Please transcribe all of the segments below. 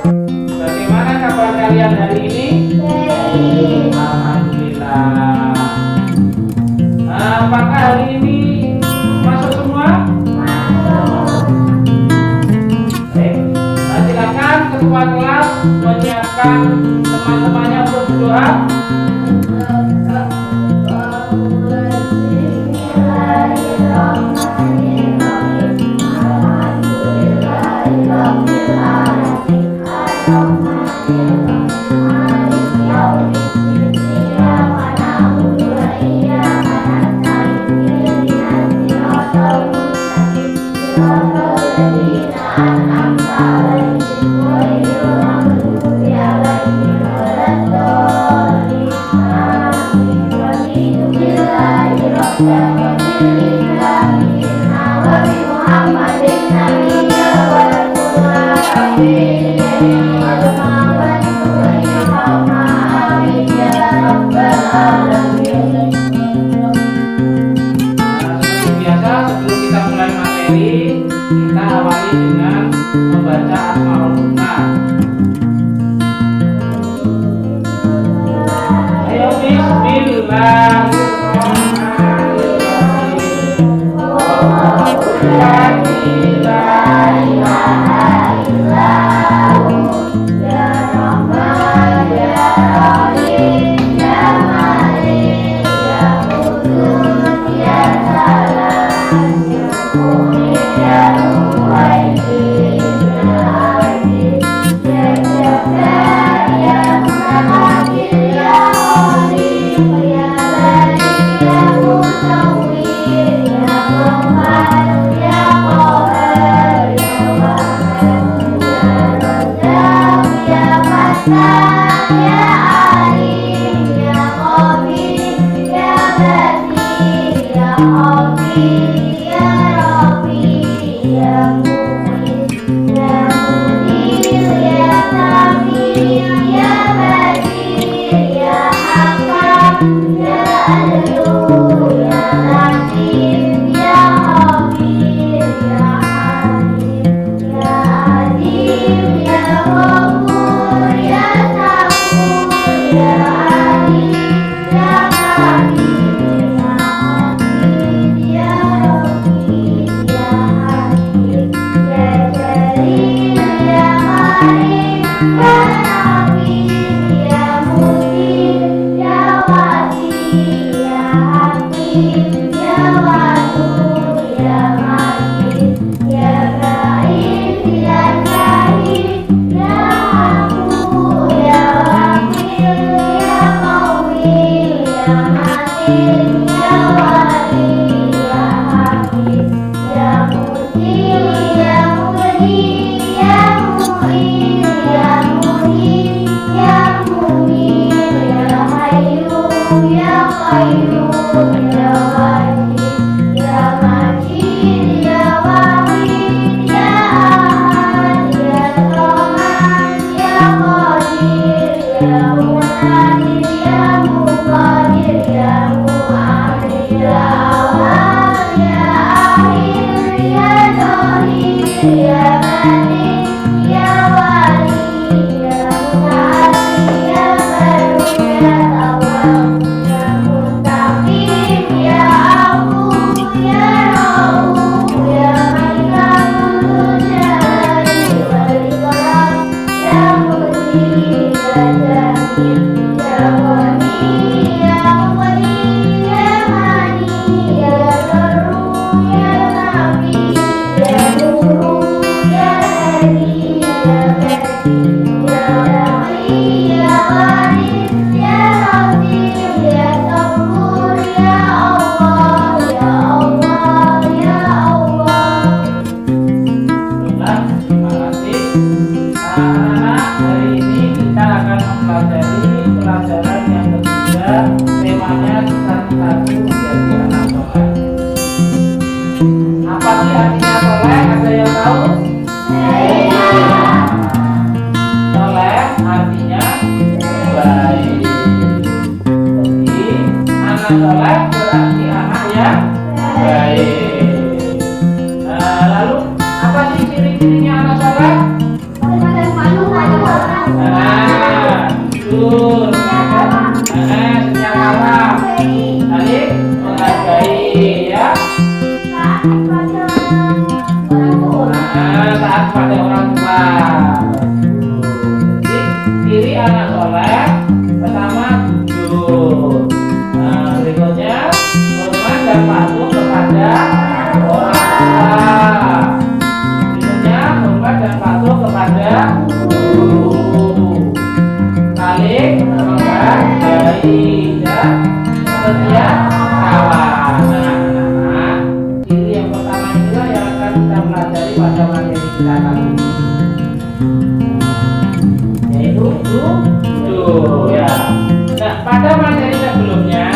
Bagaimana kabar kalian hari ini? Alhamdulillah. Apakah hari ini masuk semua? Baik. Silakan ketua kelas menyiapkan teman-temannya untuk berdoa. Kita awali dengan membaca Asmaul Husna. Ayo Lalu apa sih ciri-cirinya anak soleh? guru. Saling menghargai dan setia kawan. Nah, ini yang pertama inilah yang akan kita pelajari pada materi kita kali ini, yaitu ya. Nah, pada materi sebelumnya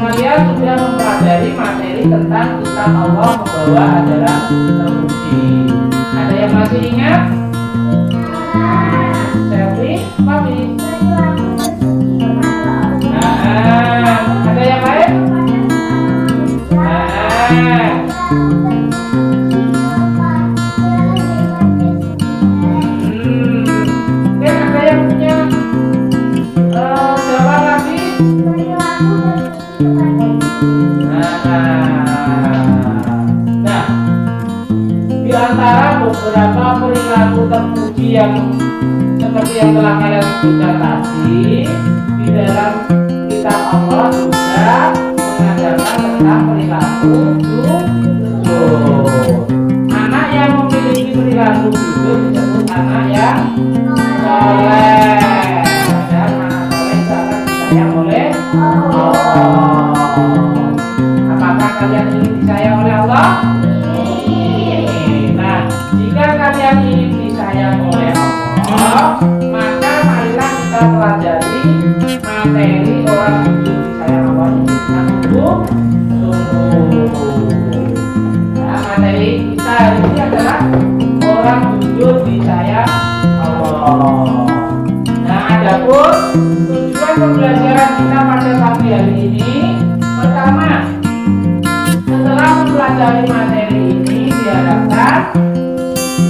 kalian sudah mempelajari materi tentang kitab Allah membawa adalah terpuji. Ada yang masih ingat? Selfie, Mami. Ada yang lain? Mungkin ada yang punya jawaban lagi? Nah, di antara beberapa perilaku terpuji yang seperti yang telah kalian sebutkan tadi, di dalam kitab Allah juga mengajarkan tentang perilaku jujur. Anak yang memiliki perilaku jujur disebut anak yang soleh, dan anak soleh itu akan disayang oleh Allah. Apakah kalian ingin disayang oleh Allah? Nah, jika kalian ingin disayang oleh Allah, maka marilah kita pelajari materi orang jujur disayang Allah ini dengan sungguh-sungguh. Nah, materi kita hari ini adalah orang jujur disayang Allah. Nah, adapun tujuan pembelajaran kita pada pagi hari ini, pertama, setelah mempelajari materi ini diharapkan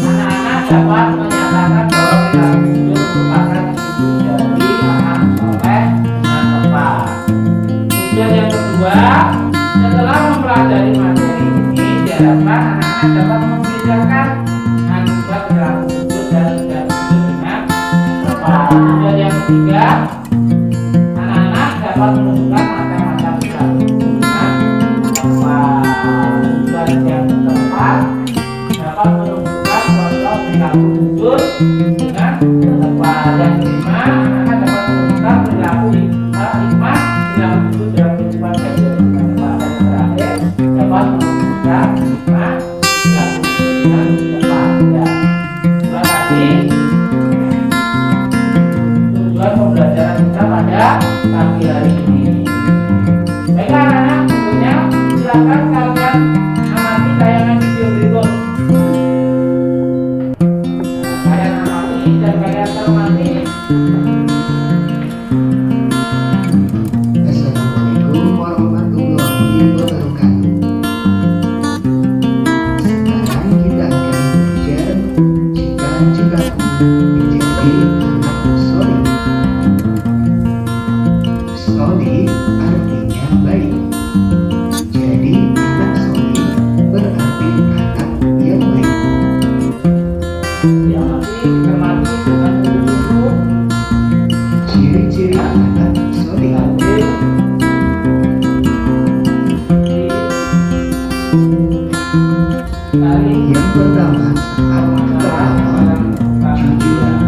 anak-anak dapat menyatakan bahwa perilaku jujur merupakan ciri dari anak soleh dengan tepat. Kemudian yang kedua, setelah mempelajari materi ini diharapkan anak-anak dapat membedakan antara perilaku jujur dan tidak jujur dengan tepat. Kemudian yang ketiga, anak-anak dapat menentukan macam-macam perilaku jujur dengan tepat. Dan yang keempat, dapat menentukan contoh perilaku jujur dengan tepat. Yang kelima, anak-anak dapat menentukan perilaku hikmah perilaku jujur dalam kehidupan sehari-hari dengan tepat. Dan yang terakhir, dapat menentukan hikmah perilaku jujur dengan tepat. Ya, terima kasih. Tujuan pembelajaran kita pada pagi hari ini. Baiklah anak-anak, tentunya silakan kalian amati tayangan video berikut. Kalian amati dan kalian cermati. Assalamualaikum warahmatullahi wabarakatuh. Sekarang kita akan belajar cita-citaku menjadi anak soleh. Soleh artinya baik. Jadi anak soleh berarti anak yang baik. Diamati, cermati dengan sungguh-sungguh. Ciri-ciri anak soleh. Hadir di kali Yang pertama, saat kita jujur.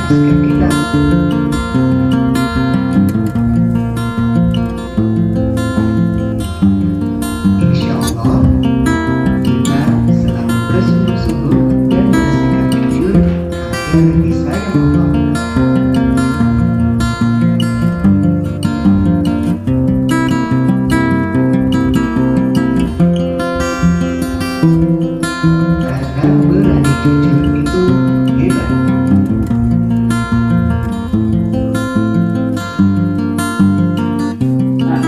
masker kita. Insya Allah, kita selalu bersungguh-sungguh dan bersikap jujur agar disayang Allah. Karena berani jujur itu hebat. Nah,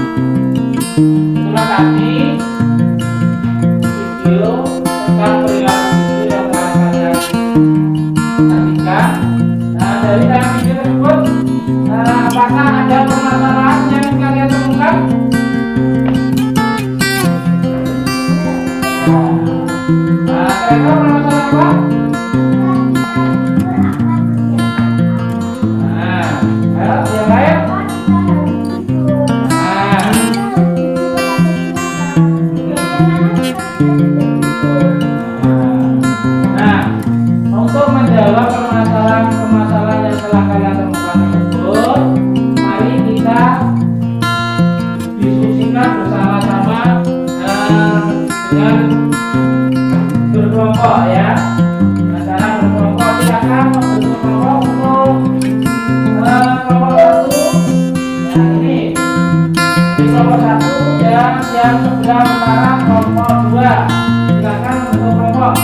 itulah tadi video tentang perilaku jujur yang telah kalian saksikan. Nah, dari dalam video tersebut, apakah ada permasalahan yang kalian temukan? Nah, kira-kira permasalahan apa? Nah, yang lain? Nah, untuk menjawab permasalahan-permasalahan yang telah kalian temukan tersebut, mari kita diskusikan bersama-sama dengan berkelompok ya. Nah, cara berkelompok silakan berkelompok untuk kelompok satu. Nah, ini kelompok satu yang sebelah utara kelompok dua. Silakan untuk kelompok.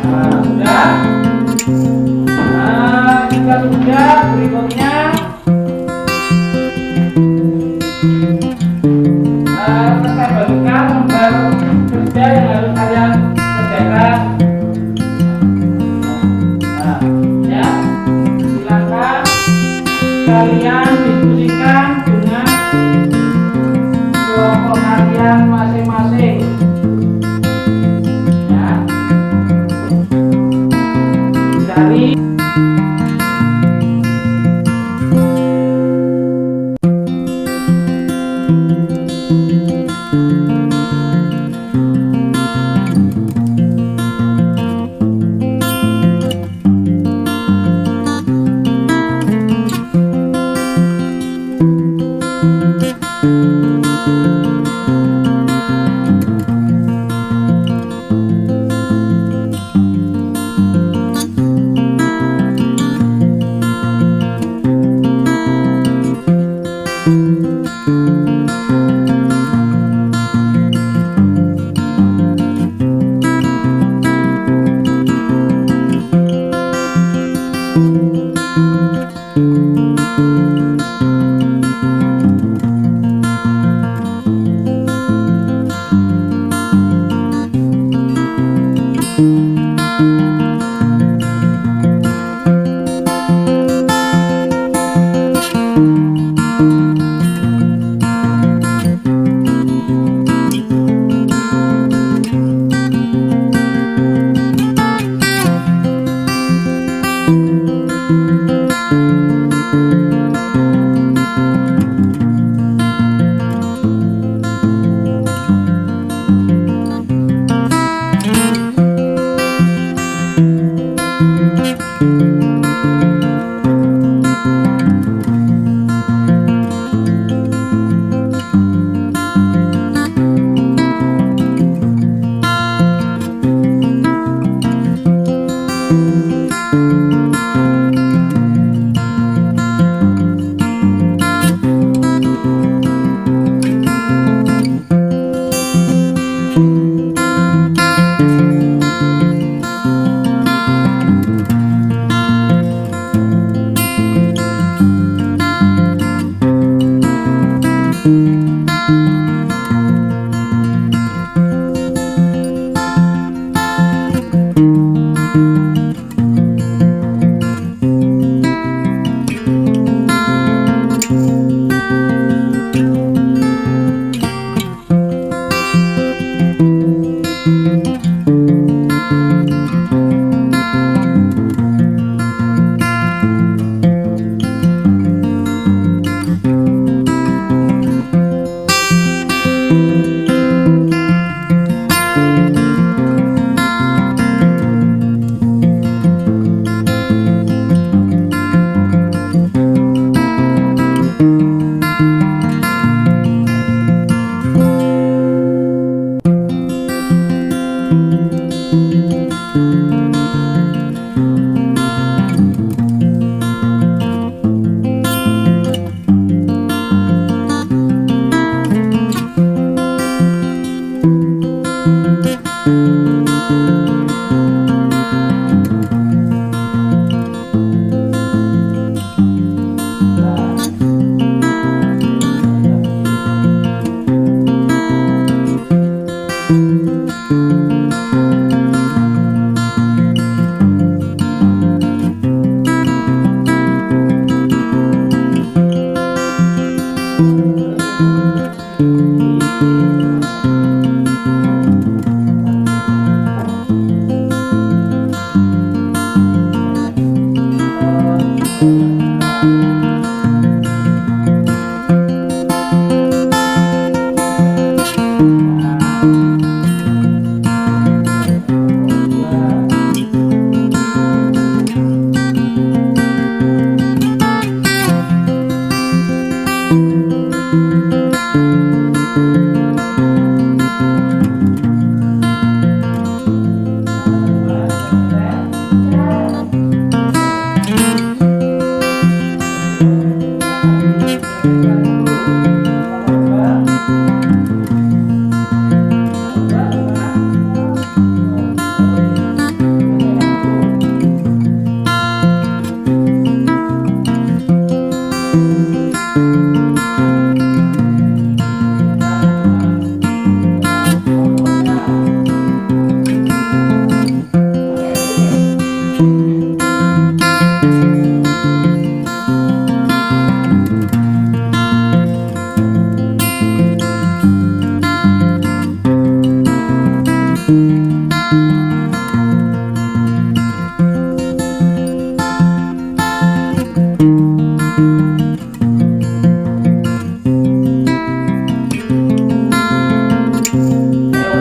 Nah, sudah. Nah, jika sudah, berikutnya saya bagikan lembar kerja yang harus kalian kerjakan. Nah, ya, silakan kalian diskusikan dengan kelompok kalian masing-masing. Ya, dari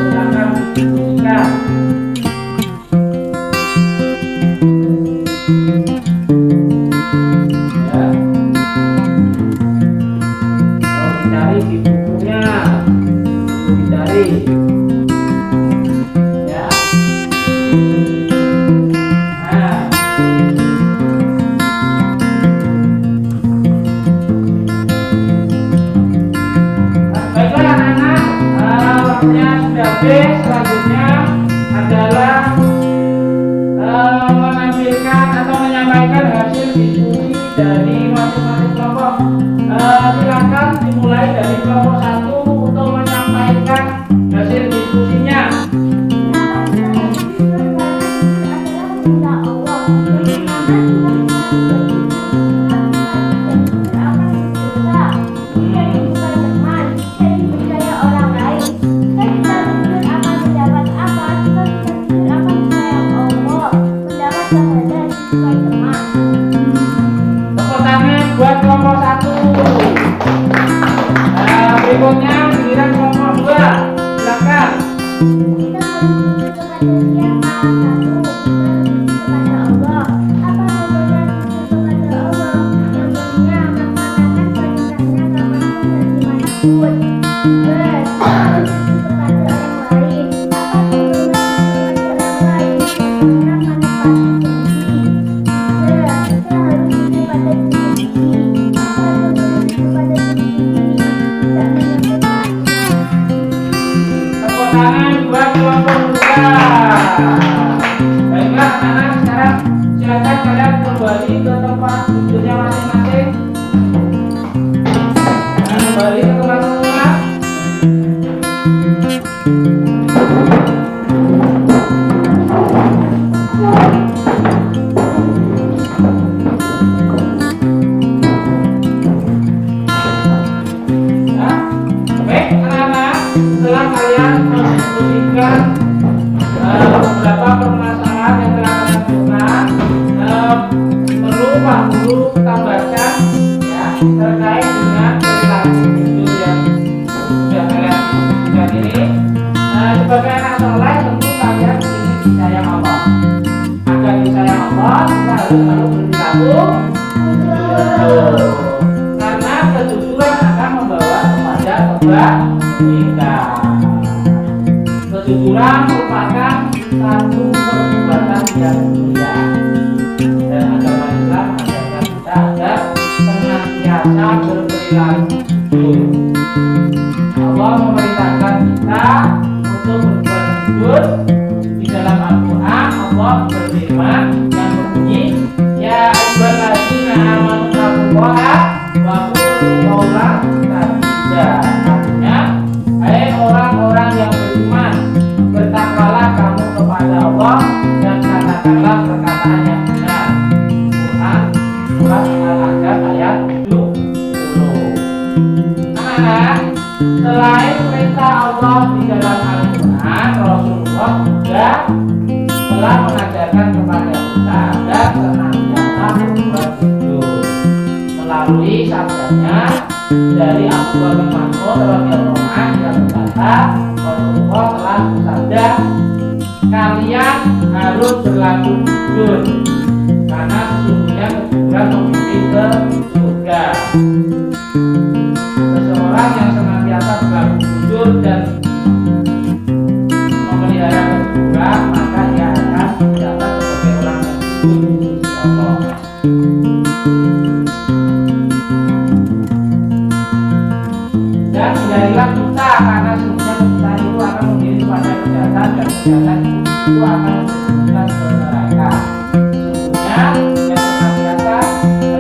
silakan diskusikan. Ya. Kalau dicari di bukunya, dicari. Ya. Nah. Baiklah anak-anak, waktunya sudah habis. Selanjutnya adalah menampilkan atau menyampaikan hasil diskusi dari masing-masing kelompok. Silakan dimulai dari kelompok 1 untuk menyampaikan hasil diskusinya. Tepuk tangan buat kelompok 1. Berikutnya giliran kelompok 2. Silakan. Tepuk tangan buat kelompok 2. Baiklah anak-anak, sekarang silakan kalian kembali ke tempat duduknya masing-masing. Kembali ke kelas semua. Baik anak-anak, setelah kalian mendiskusikan beberapa permasalahan yang telah kalian temukan, perlu Pak Guru tambahkan ya terkait dengan perilaku jujur yang sudah kalian diskusikan ini. Sebagai anak soleh tentu kalian ingin disayang Allah. Agar disayang Allah, kita harus selalu berperilaku jujur. Karena kejujuran akan membawa kepada kebaikan. Kejujuran merupakan satu perbuatan yang mulia, dan agama Islam mengajarkan kita agar senantiasa berperilaku jujur. Allah memerintahkan kita untuk berbuat jujur. Di dalam Al-Quran Allah berfirman yang berbunyi, ya ayyuhalladzina amanu taqullaha wa qulu qawlan sadida. Artinya, hai orang-orang yang beriman, bertakwalah kamu kepada Allah dan katakanlah perkataan yang benar. Quran surat Al-Ahzab ayat 70. Anak-anak, selain perintah Allah di dalam Al-Quran, Rasulullah juga telah mengajarkan kepada kita agar senantiasa berbuat jujur melalui sabdanya dari Abu Bakar bin Mas'ud radhiyallahu anhu yang berkata, Rasulullah telah bersabda, kalian harus berlaku jujur karena sesungguhnya kejujuran memimpin ke surga. Seseorang yang senantiasa berlaku jujur dan memelihara kejujuran, maka ia akan dicatat sebagai orang yang jujur di sisi Allah. Dan hindarilah kita karena sesungguhnya kita itu akan mengirim pada kejahatan dan kejahatan itu akan menjerumuskan ke neraka. Sesungguhnya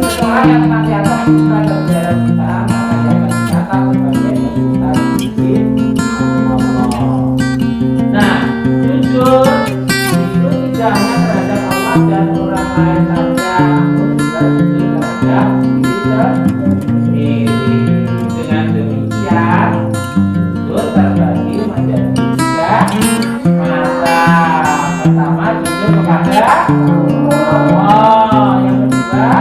seseorang yang senantiasa berbuat dan berjalan kita, maka dia akan dicatat sebagai penderita di sisi Allah. Nah, jujur itu tidak hanya terhadap Allah dan orang lain saja, namun juga jujur terhadap diri sendiri. Dengan demikian, jujur terbagi menjadi 3 masa. pertama jujur kepada Allah. Yang kedua,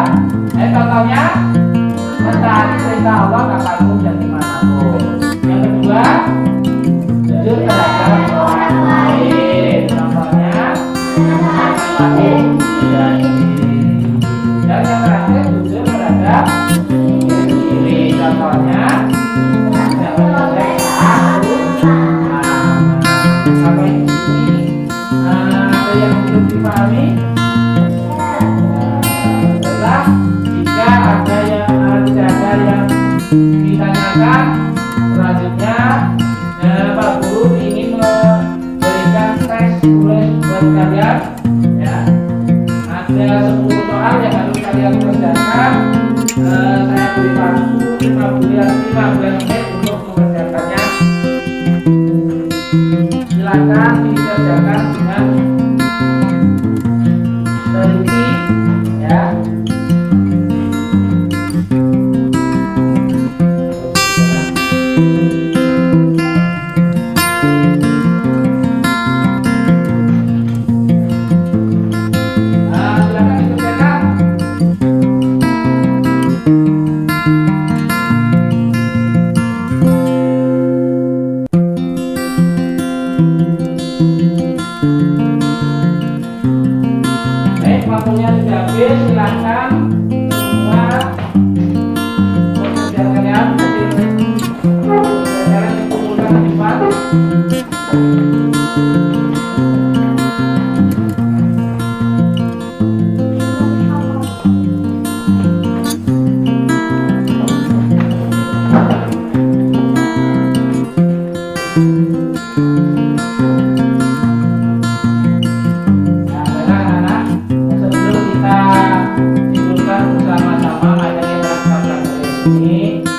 contohnya mentaati perintah Allah kapanpun dan dimanapun. Yang kedua, jujur terhadap orang lain. Contohnya mentaati janji. Dan yang terakhir, jujur terhadap diri sendiri. Contohnya tidak menolak aku. Sampai di sini ada yang belum dipahami? Setelah jika ada yang ditanyakan, selanjutnya Pak Guru ingin memberikan tes tulis buat kalian. Ya, ada 10 soal yang harus kalian kerjakan. Saya beri waktu 15 menit untuk mengerjakannya. Silakan dikerjakan dengan teliti, ya. Silakan dikerjakan. Waktunya sudah habis, silakan semua pekerjaan kalian dikumpulkan di depan.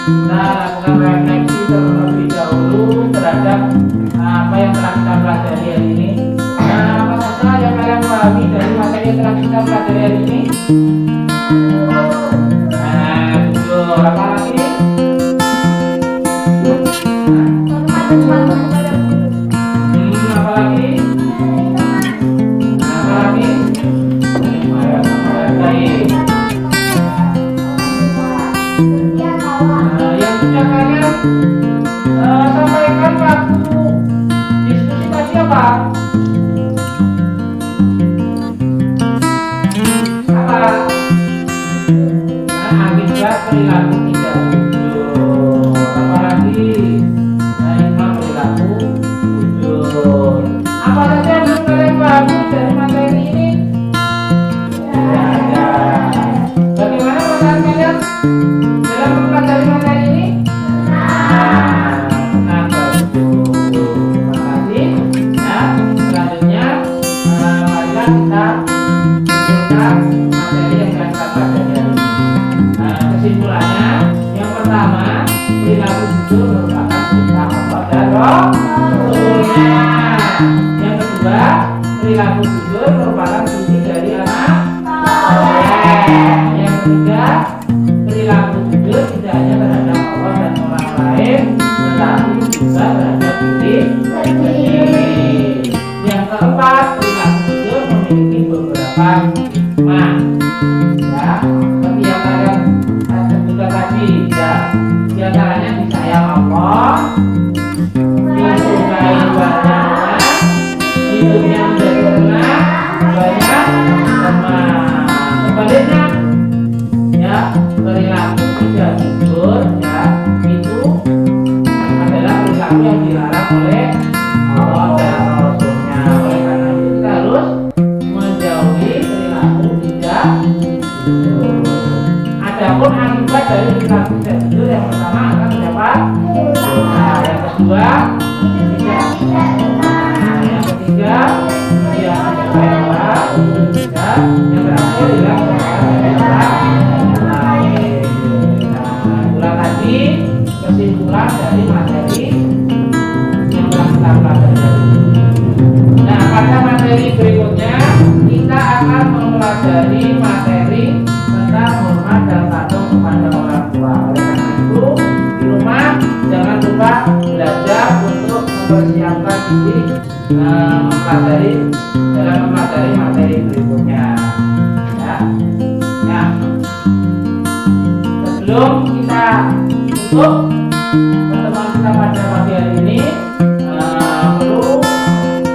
Kita lakukan refleksi terlebih dahulu terhadap apa yang telah kita pelajari hari ini. Apa saja yang kalian pahami dari materi yang telah kita pelajari hari ini? Betul. Apa lagi? Apa lagi? Apa lagi? Baik. Yang sudah kalian sampaikan waktu diskusi tadi apa? Akibat perilaku tidak jujur. Apalagi hikmah perilaku jujur. Apa saja yang belum kalian pahami dari materi ini? Tidak ada. Bagaimana perasaan kalian dalam mempelajari materi ini? Bagus. Terima kasih. Nah, selanjutnya marilah kita lanjutkan materi yang telah kita pelajari hari ini. Kesimpulannya, yang pertama, perilaku jujur merupakan perintah kepada Rasulnya. Yang kedua, perilaku jujur merupakan fungsi dari anak soleh. Yang ketiga, perilaku jujur tidak hanya terhadap Allah dan orang lain, tetapi juga terhadap diri sendiri. Yang keempat, perilaku jujur memiliki beberapa hikmah. Ya, seperti yang kalian sebutkan tadi, ya, diantaranya disayang Allah, disukai banyak orang, hidupnya menjadi tenang, banyak teman. Sebaliknya, ya, perilaku tidak jujur, ya, itu adalah perilaku yang dilarang oleh Allah dan Rasulnya. Oleh karena itu kita harus menjauhi perilaku tidak jujur. Adapun akibat dari perilaku tidak jujur, yang pertama akan mendapat dosa. Yang kedua, yang ketiga, dia mencintai orang. Yang terakhir adalah tadi kesimpulan dari materi yang telah kita pelajari. Nah, pada materi berikutnya kita akan mempelajari materi tentang hormat dan patuh kepada orang tua. Oleh karena itu, di rumah jangan lupa belajar untuk mempersiapkan diri mempelajari dalam untuk pertemuan kita pada pagi hari ini perlu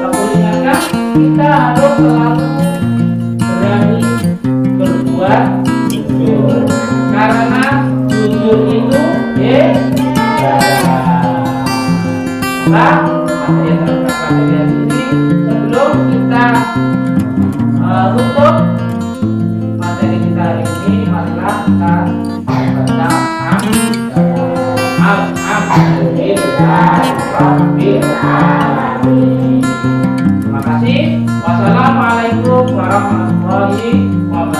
aku ingatkan, kita harus selalu berani berbuat jujur, karena jujur itu Nah, materi yang terdapat pada hari ini, sebelum kita tutup materi kita hari ini, marilah kita baca Alhamdulillahirobbilalamin. Terima kasih. Wassalamualaikum warahmatullahi wabarakatuh.